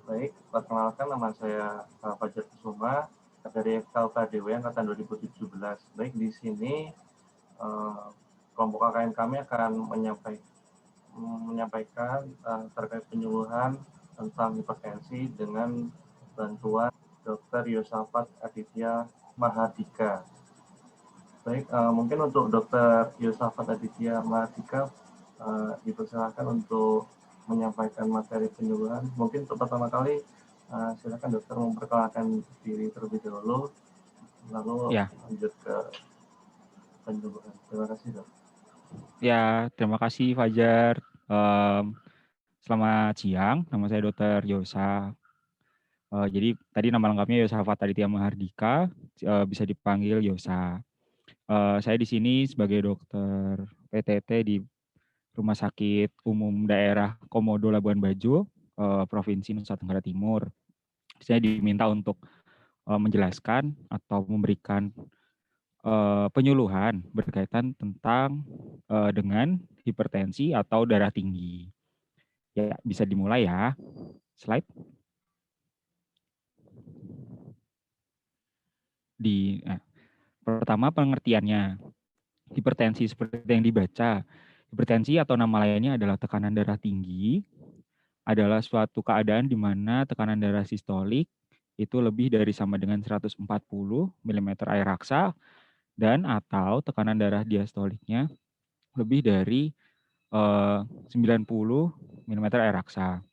Baik, perkenalkan nama saya Fajar Kusuma dari FKUKDW angkatan 2017. Baik, di sini kelompok KKN kami akan menyampaikan terkait penyuluhan tentang hipertensi dengan bantuan Dr. Yosafat Aditya Mahardika. Baik, mungkin untuk Dr. Yosafat Aditya Mahardika dipersilakan untuk menyampaikan materi penyuluhan. Mungkin untuk pertama kali silakan dokter memperkenalkan diri terlebih dahulu, lalu Ya, lanjut ke penyuluhan. Terima kasih dok. ya, terima kasih Fajar. Selamat siang, nama saya Dr. Yosa. Jadi tadi nama lengkapnya Yosafat Aditya Mahardika, bisa dipanggil Yosa. Saya di sini sebagai dokter PTT di Rumah Sakit Umum Daerah Komodo Labuan Bajo, Provinsi Nusa Tenggara Timur. Saya diminta untuk menjelaskan atau memberikan penyuluhan berkaitan tentang dengan hipertensi atau darah tinggi. Ya, bisa dimulai ya. Slide. Pertama pengertiannya. Hipertensi seperti yang dibaca. Hipertensi atau nama lainnya adalah tekanan darah tinggi, adalah suatu keadaan di mana tekanan darah sistolik itu lebih dari sama dengan 140 mm air raksa dan atau tekanan darah diastoliknya lebih dari 90 mm air raksa.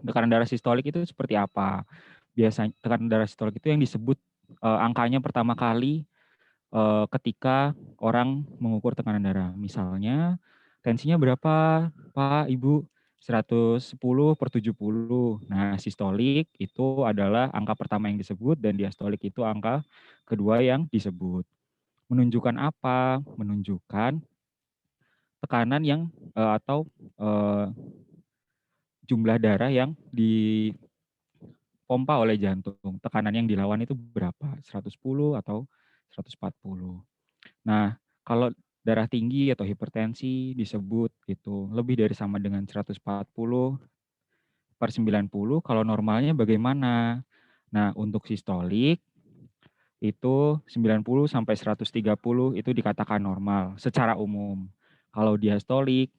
Tekanan darah sistolik itu seperti apa? Biasanya tekanan darah sistolik itu yang disebut angkanya pertama kali ketika orang mengukur tekanan darah. Misalnya tensinya berapa Pak, Ibu? 110/70. Nah, sistolik itu adalah angka pertama yang disebut dan diastolik itu angka kedua yang disebut. Menunjukkan apa? Menunjukkan tekanan yang atau jumlah darah yang dipompa oleh jantung. Tekanan yang dilawan itu berapa? 110 atau 140. Nah, kalau darah tinggi atau hipertensi disebut itu lebih dari sama dengan 140/90, kalau normalnya bagaimana? Nah, untuk sistolik itu 90-130 itu dikatakan normal secara umum. Kalau diastolik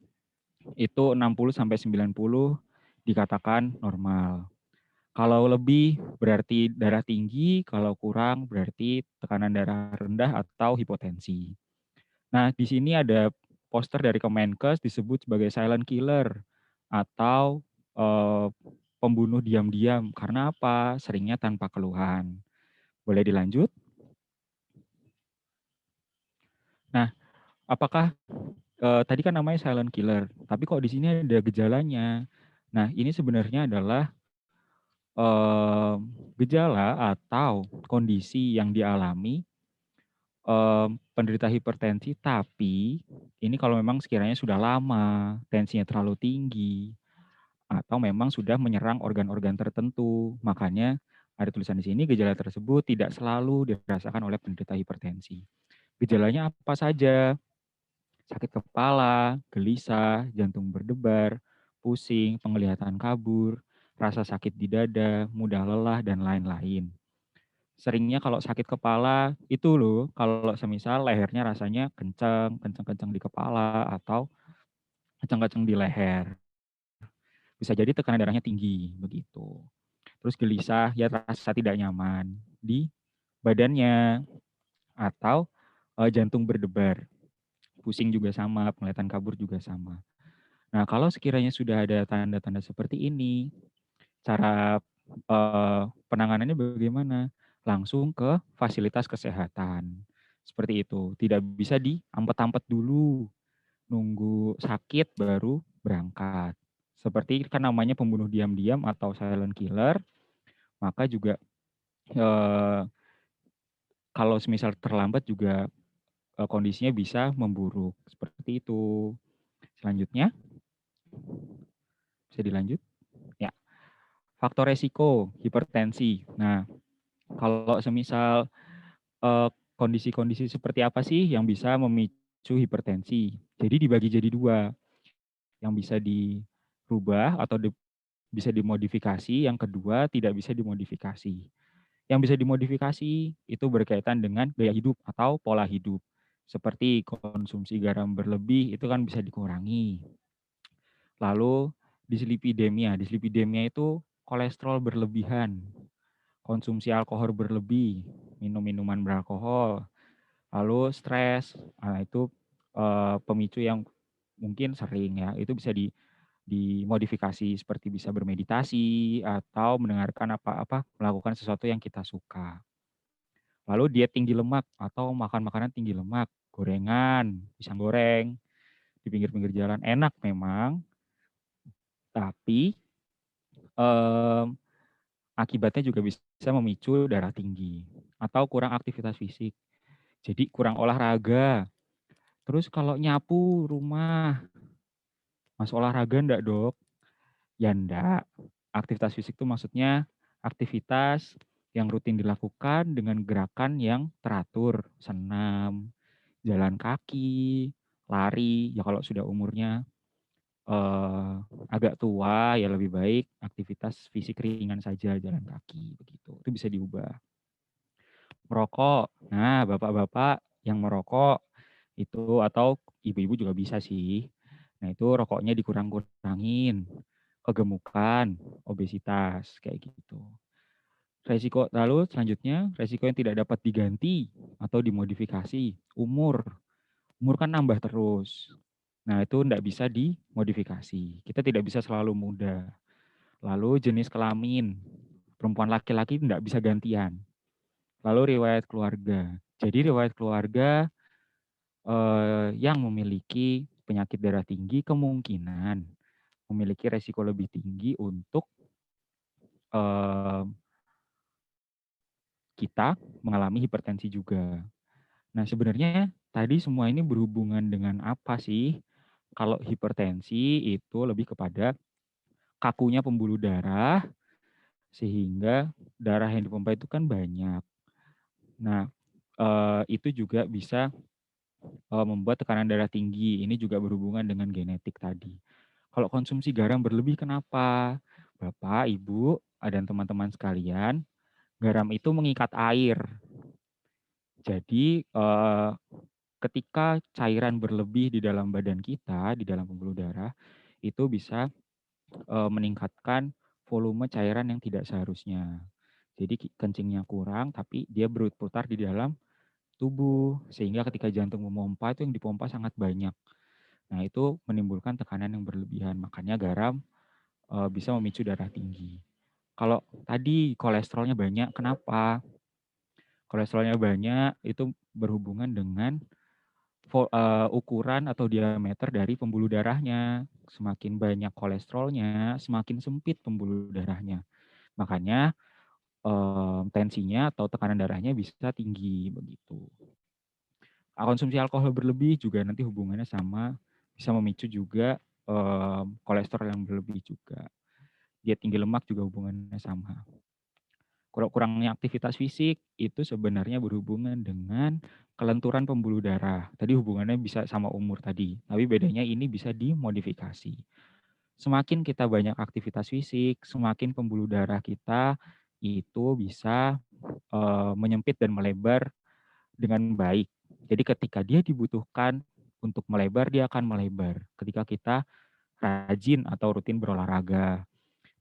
itu 60-90 dikatakan normal. Kalau lebih berarti darah tinggi, kalau kurang berarti tekanan darah rendah atau hipotensi. Nah, di sini ada poster dari Kemenkes disebut sebagai silent killer atau pembunuh diam-diam. Karena apa? Seringnya tanpa keluhan. Boleh dilanjut? Nah, apakah tadi kan namanya silent killer, tapi kok di sini ada gejalanya? Nah, ini sebenarnya adalah gejala atau kondisi yang dialami penderita hipertensi, tapi ini kalau memang sekiranya sudah lama, tensinya terlalu tinggi, atau memang sudah menyerang organ-organ tertentu. Makanya ada tulisan di sini, gejala tersebut tidak selalu dirasakan oleh penderita hipertensi. Gejalanya apa saja? Sakit kepala, gelisah, jantung berdebar, pusing, penglihatan kabur, rasa sakit di dada, mudah lelah, dan lain-lain. Seringnya kalau sakit kepala itu loh, kalau semisal lehernya rasanya kencang-kencang di kepala atau kencang-kencang di leher. Bisa jadi tekanan darahnya tinggi begitu. Terus gelisah, ya rasa tidak nyaman di badannya atau jantung berdebar. Pusing juga sama, penglihatan kabur juga sama. Nah, kalau sekiranya sudah ada tanda-tanda seperti ini, cara penanganannya bagaimana? Langsung ke fasilitas kesehatan. Seperti itu. Tidak bisa diampet-ampet dulu. Nunggu sakit baru berangkat. Seperti kan namanya pembunuh diam-diam atau silent killer, maka juga kalau semisal terlambat juga kondisinya bisa memburuk. Seperti itu. Selanjutnya, bisa dilanjut? Ya. Faktor resiko hipertensi. Nah, kalau semisal kondisi-kondisi seperti apa sih yang bisa memicu hipertensi? Jadi dibagi jadi dua, yang bisa dirubah atau bisa dimodifikasi, yang kedua tidak bisa dimodifikasi. Yang bisa dimodifikasi itu berkaitan dengan gaya hidup atau pola hidup. Seperti konsumsi garam berlebih itu kan bisa dikurangi. Lalu dislipidemia itu kolesterol berlebihan, konsumsi alkohol berlebih, minum minuman beralkohol, lalu stres, itu pemicu yang mungkin sering ya, itu bisa dimodifikasi seperti bisa bermeditasi atau mendengarkan apa-apa, melakukan sesuatu yang kita suka. Lalu diet tinggi lemak atau makan makanan tinggi lemak, gorengan, pisang goreng, di pinggir-pinggir jalan enak memang, tapi akibatnya juga bisa memicu darah tinggi atau kurang aktivitas fisik. Jadi kurang olahraga. Terus kalau nyapu rumah, Mas olahraga enggak, Dok? Ya enggak. Aktivitas fisik itu maksudnya aktivitas yang rutin dilakukan dengan gerakan yang teratur, senam, jalan kaki, lari. Ya kalau sudah umurnya agak tua ya lebih baik aktivitas fisik ringan saja, jalan kaki begitu. Itu bisa diubah. Merokok. Nah, bapak-bapak yang merokok itu atau ibu-ibu juga bisa sih. Nah, itu rokoknya dikurang-kurangin, kegemukan, obesitas kayak gitu. Resiko lalu selanjutnya resiko yang tidak dapat diganti atau dimodifikasi, umur. Umur kan nambah terus. Nah, itu tidak bisa dimodifikasi. Kita tidak bisa selalu muda. Lalu jenis kelamin. Perempuan laki-laki tidak bisa gantian. Lalu riwayat keluarga. Jadi riwayat keluarga yang memiliki penyakit darah tinggi kemungkinan memiliki resiko lebih tinggi untuk kita mengalami hipertensi juga. Nah, sebenarnya tadi semua ini berhubungan dengan apa sih? Kalau hipertensi itu lebih kepada kakunya pembuluh darah, sehingga darah yang dipompa itu kan banyak. Nah, itu juga bisa membuat tekanan darah tinggi. Ini juga berhubungan dengan genetik tadi. Kalau konsumsi garam berlebih kenapa? Bapak, Ibu, dan teman-teman sekalian, garam itu mengikat air. Jadi ketika cairan berlebih di dalam badan kita, di dalam pembuluh darah, itu bisa meningkatkan volume cairan yang tidak seharusnya. Jadi kencingnya kurang, tapi dia berputar di dalam tubuh, sehingga ketika jantung memompa itu yang dipompa sangat banyak. Nah, itu menimbulkan tekanan yang berlebihan. Makanya garam bisa memicu darah tinggi. Kalau tadi kolesterolnya banyak, kenapa? Kolesterolnya banyak itu berhubungan dengan ukuran atau diameter dari pembuluh darahnya. Semakin banyak kolesterolnya, semakin sempit pembuluh darahnya. Makanya tensinya atau tekanan darahnya bisa tinggi begitu. Konsumsi alkohol berlebih juga nanti hubungannya sama, bisa memicu juga kolesterol yang berlebih juga. Diet tinggi lemak juga hubungannya sama. Kurangnya aktivitas fisik itu sebenarnya berhubungan dengan kelenturan pembuluh darah. Tadi hubungannya bisa sama umur tadi, tapi bedanya ini bisa dimodifikasi. Semakin kita banyak aktivitas fisik, semakin pembuluh darah kita itu bisa menyempit dan melebar dengan baik. Jadi ketika dia dibutuhkan untuk melebar, dia akan melebar. Ketika kita rajin atau rutin berolahraga.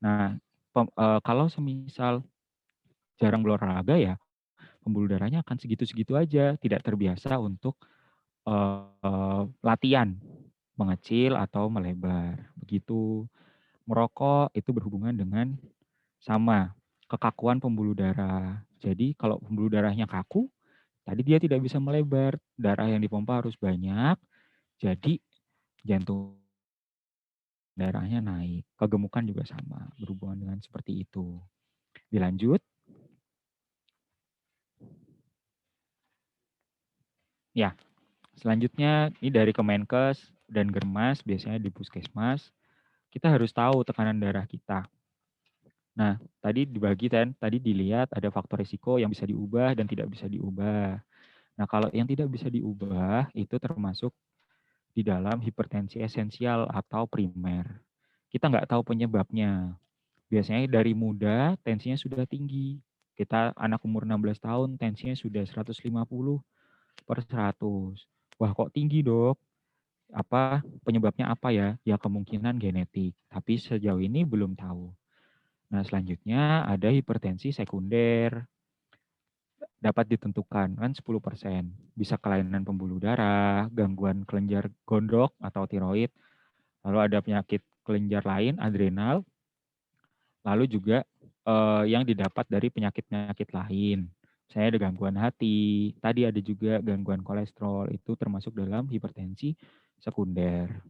Nah, kalau semisal jarang berolahraga ya, pembuluh darahnya akan segitu-segitu aja, tidak terbiasa untuk latihan mengecil atau melebar. Begitu. Merokok itu berhubungan dengan sama kekakuan pembuluh darah. Jadi kalau pembuluh darahnya kaku, tadi dia tidak bisa melebar, darah yang dipompa harus banyak, jadi jantung darahnya naik. Kegemukan juga sama, berhubungan dengan seperti itu. Dilanjut. Ya, selanjutnya ini dari Kemenkes dan Germas, biasanya di Puskesmas, kita harus tahu tekanan darah kita. Nah, tadi dibagi kan, tadi dilihat ada faktor risiko yang bisa diubah dan tidak bisa diubah. Nah, kalau yang tidak bisa diubah itu termasuk di dalam hipertensi esensial atau primer. Kita nggak tahu penyebabnya. Biasanya dari muda tensinya sudah tinggi. Kita anak umur 16 tahun tensinya sudah 150/100. Wah, kok tinggi, Dok? Penyebabnya apa ya? Ya kemungkinan genetik, tapi sejauh ini belum tahu. Nah, selanjutnya ada hipertensi sekunder. Dapat ditentukan kan 10%. Bisa kelainan pembuluh darah, gangguan kelenjar gondok atau tiroid, lalu ada penyakit kelenjar lain, adrenal, lalu juga yang didapat dari penyakit-penyakit lain. Saya ada gangguan hati, tadi ada juga gangguan kolesterol, itu termasuk dalam hipertensi sekunder.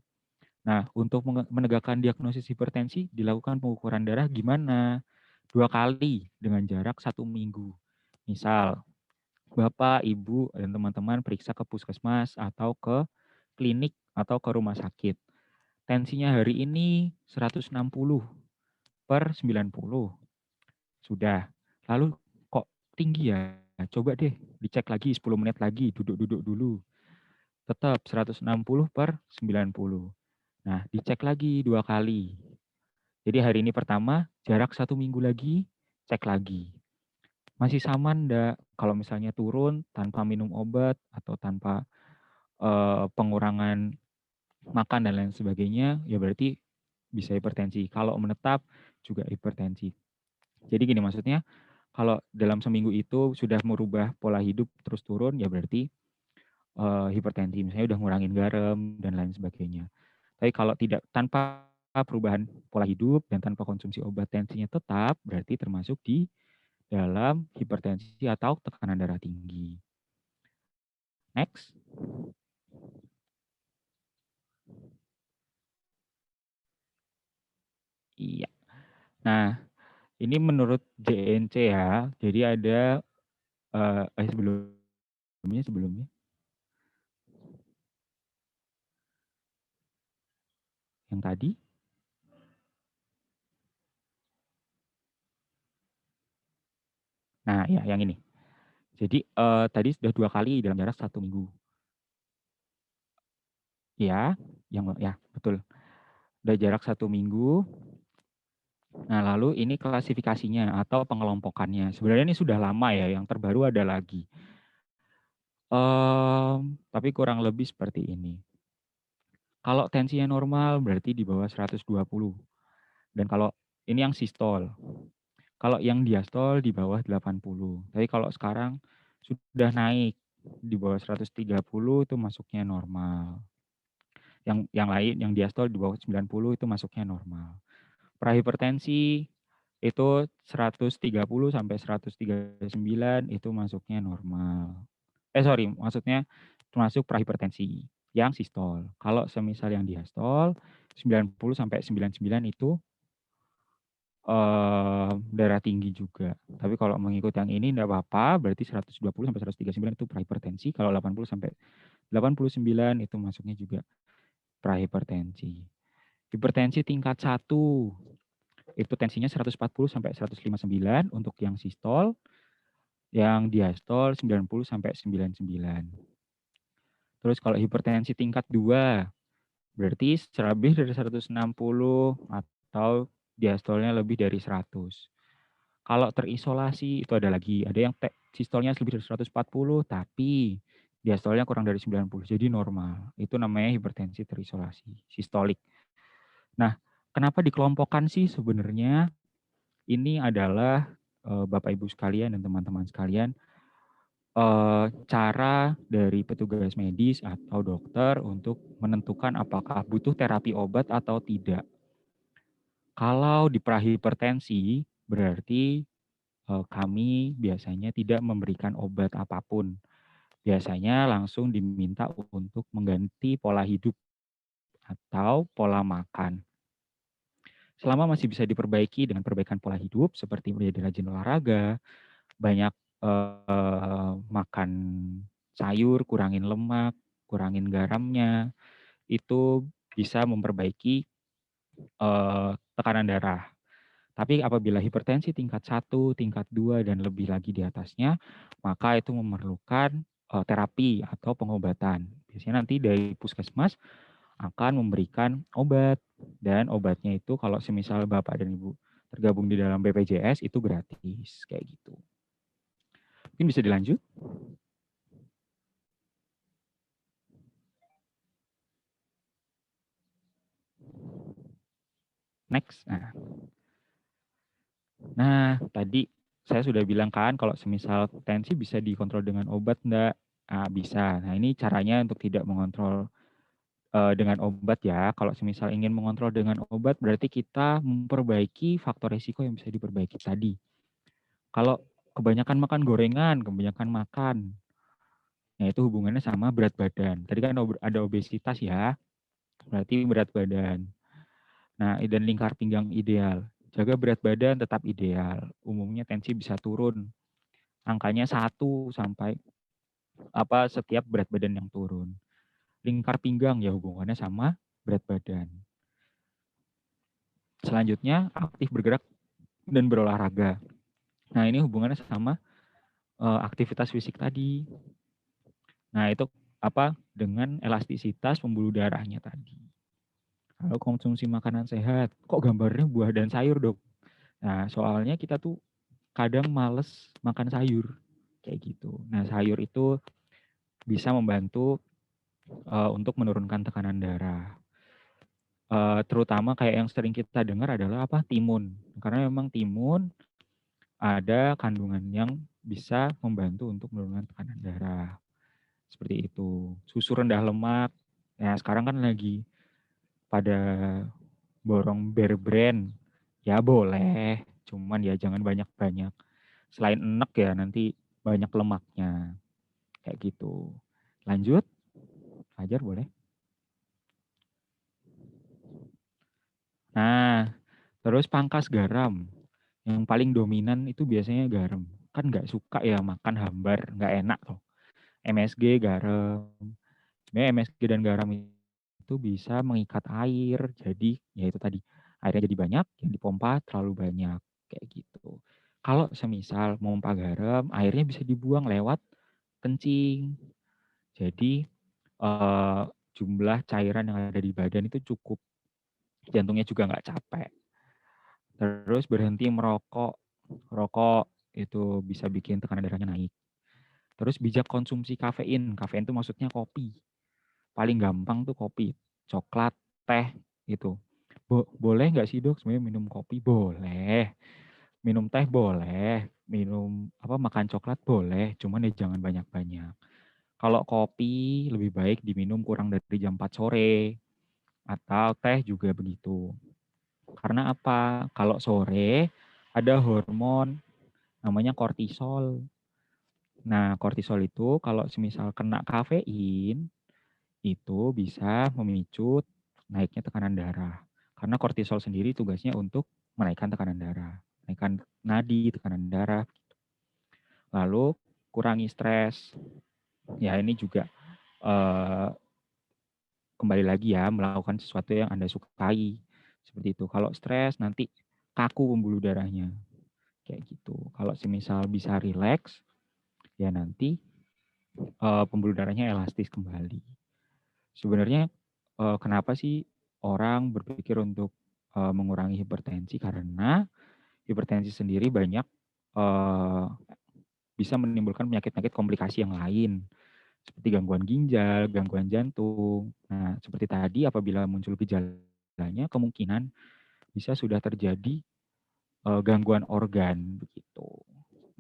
Nah, untuk menegakkan diagnosis hipertensi, dilakukan pengukuran darah gimana? 2 kali dengan jarak 1 minggu. Misal, Bapak, Ibu, dan teman-teman periksa ke puskesmas atau ke klinik atau ke rumah sakit. Tensinya hari ini 160/90. Sudah. Lalu kok tinggi ya? Coba deh dicek lagi 10 menit lagi, duduk-duduk dulu. Tetap 160/90. Nah, dicek lagi 2 kali. Jadi hari ini pertama, jarak 1 minggu lagi, cek lagi. Masih sama enggak? Kalau misalnya turun tanpa minum obat atau tanpa pengurangan makan dan lain sebagainya, ya berarti bisa hipertensi. Kalau menetap juga hipertensi. Jadi gini maksudnya, kalau dalam seminggu itu sudah merubah pola hidup terus turun, ya berarti hipertensi. Misalnya udah ngurangin garam dan lain sebagainya. Tapi kalau tidak tanpa perubahan pola hidup dan tanpa konsumsi obat tensinya tetap, berarti termasuk di dalam hipertensi atau tekanan darah tinggi. Next. Iya. Nah, ini menurut JNC ya. Jadi ada sebelumnya yang tadi. Nah, ya yang ini. Jadi tadi sudah 2 kali dalam jarak 1 minggu. Ya, ya betul. Udah jarak 1 minggu. Nah, lalu ini klasifikasinya atau pengelompokannya. Sebenarnya ini sudah lama ya, yang terbaru ada lagi. Tapi kurang lebih seperti ini. Kalau tensinya normal berarti di bawah 120. Dan kalau ini yang sistol. Kalau yang diastol di bawah 80. Tapi kalau sekarang sudah naik di bawah 130 itu masuknya normal. Yang lain yang diastol di bawah 90 itu masuknya normal. Prahipertensi itu 130 sampai 139 itu masuknya normal. Maksudnya termasuk prahipertensi yang sistol. Kalau semisal yang diastol 90 sampai 99 itu darah tinggi juga. Tapi kalau mengikut yang ini enggak apa-apa, berarti 120 sampai 139 itu prahipertensi, kalau 80 sampai 89 itu masuknya juga prahipertensi. Hipertensi tingkat 1 itu tensinya 140 sampai 159 untuk yang sistol, yang diastol 90 sampai 99. Terus kalau hipertensi tingkat 2 berarti lebih dari 160 atau diastolnya lebih dari 100. Kalau terisolasi itu ada lagi, ada yang sistolnya lebih dari 140 tapi diastolnya kurang dari 90, jadi normal. Itu namanya hipertensi terisolasi, sistolik. Nah, kenapa dikelompokkan sih sebenarnya? Ini adalah Bapak Ibu sekalian dan teman-teman sekalian, cara dari petugas medis atau dokter untuk menentukan apakah butuh terapi obat atau tidak. Kalau di prahipertensi berarti kami biasanya tidak memberikan obat apapun. Biasanya langsung diminta untuk mengganti pola hidup atau pola makan. Selama masih bisa diperbaiki dengan perbaikan pola hidup seperti menjadi rajin olahraga, banyak makan sayur, kurangin lemak, kurangin garamnya, itu bisa memperbaiki tekanan darah. Tapi apabila hipertensi tingkat 1, tingkat 2, dan lebih lagi di atasnya, maka itu memerlukan terapi atau pengobatan. Biasanya nanti dari puskesmas akan memberikan obat, dan obatnya itu kalau semisal Bapak dan Ibu tergabung di dalam BPJS itu gratis kayak gitu. Mungkin bisa dilanjut. Next. Nah, tadi saya sudah bilang kan kalau semisal tensi bisa dikontrol dengan obat enggak? Bisa. Nah, ini caranya untuk tidak mengontrol dengan obat ya. Kalau semisal ingin mengontrol dengan obat berarti kita memperbaiki faktor risiko yang bisa diperbaiki tadi. Kalau kebanyakan makan gorengan, kebanyakan makan, nah itu hubungannya sama berat badan. Tadi kan ada obesitas ya, berarti berat badan. Nah, dan lingkar pinggang ideal. Jaga berat badan tetap ideal. Umumnya tensi bisa turun. Angkanya 1 sampai setiap berat badan yang turun. Lingkar pinggang ya hubungannya sama berat badan. Selanjutnya, aktif bergerak dan berolahraga. Nah, ini hubungannya sama aktivitas fisik tadi. Nah, itu dengan elastisitas pembuluh darahnya tadi. Kalau konsumsi makanan sehat, kok gambarnya buah dan sayur, Dok? Nah, soalnya kita tuh kadang males makan sayur kayak gitu. Nah, sayur itu bisa membantu untuk menurunkan tekanan darah. Terutama kayak yang sering kita dengar adalah timun. Karena memang timun ada kandungan yang bisa membantu untuk menurunkan tekanan darah. Seperti itu. Susu rendah lemak. Nah, sekarang kan lagi pada borong Bear Brand. Ya boleh, cuman ya jangan banyak-banyak. Selain enak ya nanti banyak lemaknya. Kayak gitu. Lanjut. Ajar boleh. Nah, terus pangkas garam. Yang paling dominan itu biasanya garam. Kan nggak suka ya makan hambar, nggak enak tuh. MSG, garam. Sebenarnya MSG dan garam itu bisa mengikat air. Jadi ya itu tadi, airnya jadi banyak, yang dipompa terlalu banyak. Kayak gitu. Kalau semisal memompa garam, airnya bisa dibuang lewat kencing. Jadi jumlah cairan yang ada di badan itu cukup. Jantungnya juga nggak capek. Terus berhenti merokok. Rokok itu bisa bikin tekanan darahnya naik. Terus bijak konsumsi kafein. Kafein itu maksudnya kopi. Paling gampang tuh kopi. Coklat, teh gitu. Boleh nggak sih, Dok sebenarnya minum kopi? Boleh. Minum teh boleh. Minum makan coklat boleh. Cuman ya jangan banyak-banyak. Kalau kopi lebih baik diminum kurang dari jam 4 sore. Atau teh juga begitu. Karena apa? Kalau sore ada hormon namanya kortisol. Nah, kortisol itu kalau semisal kena kafein, itu bisa memicu naiknya tekanan darah. Karena kortisol sendiri tugasnya untuk menaikkan tekanan darah, menaikkan nadi, tekanan darah. Lalu kurangi stres. Ya ini juga kembali lagi ya, melakukan sesuatu yang Anda sukai. Seperti itu. Kalau stres nanti kaku pembuluh darahnya. Kayak gitu. Kalau semisal bisa rileks, ya nanti pembuluh darahnya elastis kembali. Sebenarnya kenapa sih orang berpikir untuk mengurangi hipertensi? Karena hipertensi sendiri banyak bisa menimbulkan penyakit-penyakit komplikasi yang lain. Seperti gangguan ginjal, gangguan jantung. Nah, seperti tadi apabila muncul gejalanya, kemungkinan bisa sudah terjadi gangguan organ. Begitu.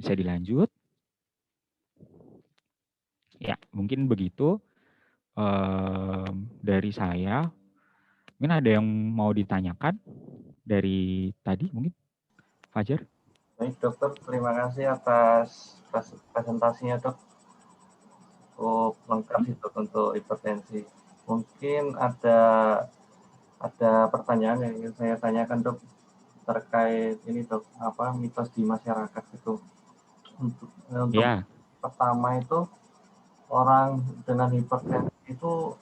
Bisa dilanjut? Ya, mungkin begitu dari saya. Mungkin ada yang mau ditanyakan dari tadi mungkin, Fajar? Baik dokter, terima kasih atas presentasinya dok. Cukup lengkap sih dok untuk hipertensi. Mungkin ada pertanyaan yang ingin saya tanyakan dok terkait ini dok, mitos di masyarakat itu. Untuk Ya. pertama itu orang dengan hipertensi itu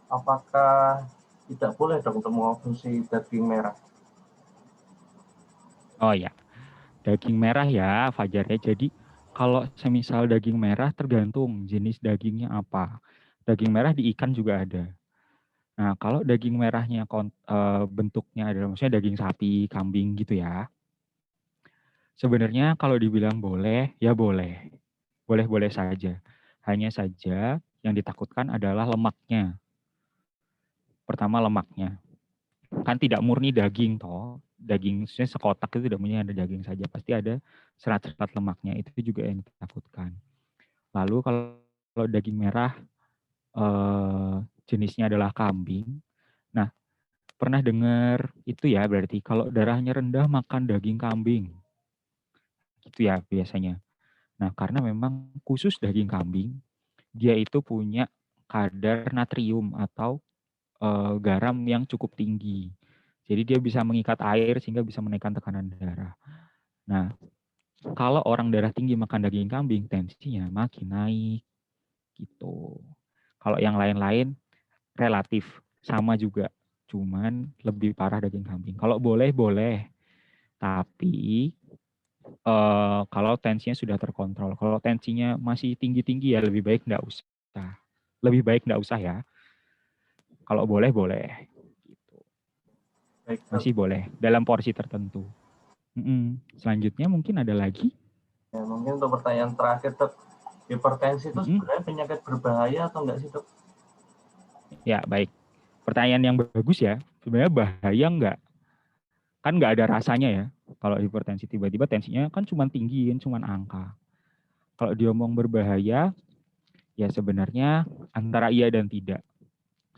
apakah tidak boleh dok untuk mengonsumsi daging merah? Oh ya, daging merah ya Fajar ya. Jadi kalau semisal daging merah tergantung jenis dagingnya apa. Daging merah di ikan juga ada. Nah, kalau daging merahnya bentuknya adalah maksudnya daging sapi, kambing gitu ya. Sebenarnya kalau dibilang boleh, ya boleh. Boleh-boleh saja. Hanya saja yang ditakutkan adalah lemaknya. Pertama lemaknya. Kan tidak murni daging toh. Daging sekotak itu tidak murni ada daging saja. Pasti ada serat-serat lemaknya. Itu juga yang ditakutkan. Lalu kalau daging merah jenisnya adalah kambing. Nah, pernah dengar itu ya berarti kalau darahnya rendah makan daging kambing. Gitu ya biasanya. Nah, karena memang khusus daging kambing, dia itu punya kadar natrium atau garam yang cukup tinggi. Jadi dia bisa mengikat air sehingga bisa menaikkan tekanan darah. Nah, kalau orang darah tinggi makan daging kambing, tensinya makin naik gitu. Kalau yang lain-lain relatif sama juga, cuman lebih parah daging kambing. Kalau boleh boleh, tapi kalau tensinya sudah terkontrol. Kalau tensinya masih tinggi-tinggi ya lebih baik nggak usah. Lebih baik nggak usah ya. Kalau boleh boleh. Gitu. Baik, Dok. Masih boleh dalam porsi tertentu. Selanjutnya mungkin ada lagi. Ya, mungkin untuk pertanyaan terakhir, Dok. Hipertensi itu sebenarnya penyakit berbahaya atau enggak sih, Dok? Ya, baik. Pertanyaan yang bagus ya. Sebenarnya bahaya enggak? Kan nggak ada rasanya ya. Kalau hipertensi tiba-tiba tensinya kan cuma tinggi, kan cuma angka. Kalau diomong berbahaya, ya sebenarnya antara iya dan tidak.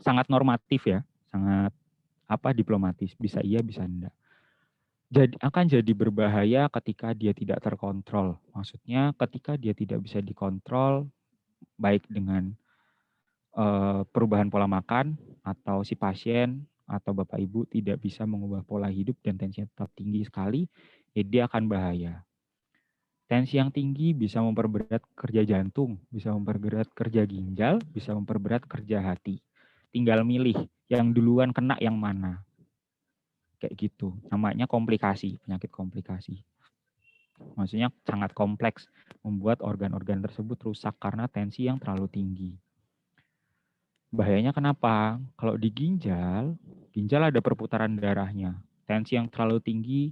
Sangat normatif ya, sangat diplomatis. Bisa iya, bisa enggak. Akan jadi berbahaya ketika dia tidak terkontrol. Maksudnya ketika dia tidak bisa dikontrol, baik dengan perubahan pola makan atau si pasien atau bapak ibu tidak bisa mengubah pola hidup dan tensinya tetap tinggi sekali, ya dia akan bahaya. Tensi yang tinggi bisa memperberat kerja jantung, bisa memperberat kerja ginjal, bisa memperberat kerja hati. Tinggal milih yang duluan kena yang mana. Kayak gitu. Namanya komplikasi, penyakit komplikasi. Maksudnya sangat kompleks, membuat organ-organ tersebut rusak karena tensi yang terlalu tinggi. Bahayanya kenapa? Kalau di ginjal ada perputaran darahnya. Tensi yang terlalu tinggi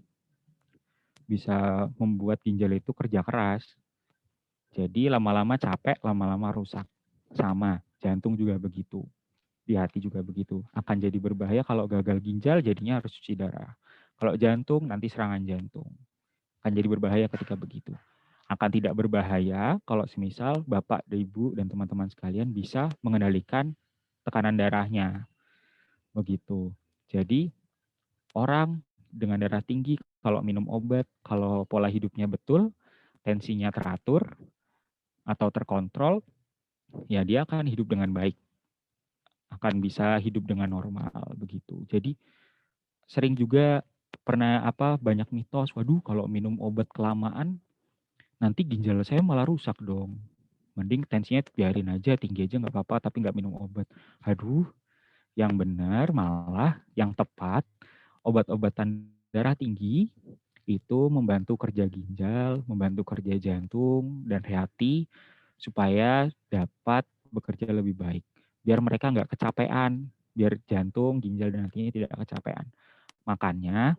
bisa membuat ginjal itu kerja keras. Jadi lama-lama capek, lama-lama rusak. Sama, jantung juga begitu. Di hati juga begitu. Akan jadi berbahaya kalau gagal ginjal jadinya harus cuci darah. Kalau jantung nanti serangan jantung. Akan jadi berbahaya ketika begitu. Akan tidak berbahaya kalau semisal Bapak, Ibu, dan teman-teman sekalian bisa mengendalikan tekanan darahnya. Begitu. Jadi orang dengan darah tinggi kalau minum obat, kalau pola hidupnya betul, tensinya teratur atau terkontrol, ya dia akan hidup dengan baik. Akan bisa hidup dengan normal begitu. Jadi sering juga pernah banyak mitos, waduh kalau minum obat kelamaan nanti ginjal saya malah rusak dong. Mending tensinya biarin aja, tinggi aja nggak apa-apa, tapi nggak minum obat. Aduh, yang benar malah yang tepat obat-obatan darah tinggi itu membantu kerja ginjal, membantu kerja jantung dan hati supaya dapat bekerja lebih baik. Biar mereka nggak kecapean, biar jantung, ginjal dan hatinya tidak kecapean. Makanya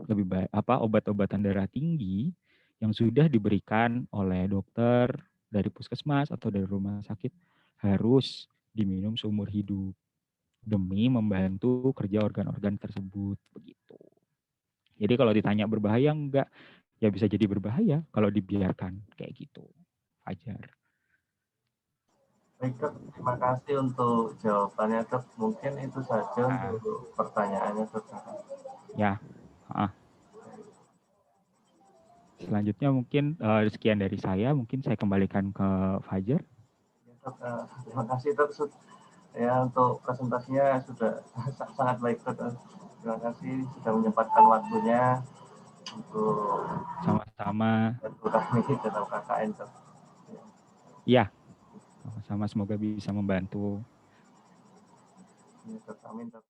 lebih baik obat-obatan darah tinggi yang sudah diberikan oleh dokter dari puskesmas atau dari rumah sakit harus diminum seumur hidup demi membantu kerja organ-organ tersebut begitu. Jadi kalau ditanya berbahaya enggak, ya bisa jadi berbahaya kalau dibiarkan kayak gitu. Fajar. Baik, Dok. Terima kasih untuk jawabannya, Dok. Mungkin itu saja untuk pertanyaannya, Dok. Ya. Selanjutnya mungkin sekian dari saya. Mungkin saya kembalikan ke Fajar. Ya, Dok. Terima kasih, Dok. Ya, untuk presentasinya sudah sangat baik, Dok. Terima kasih sudah menyempatkan waktunya untuk Sama-sama. bantu kami dalam KKN, Dok. Ya, sama-sama semoga bisa membantu. Ya, Dok. Amin, Dok.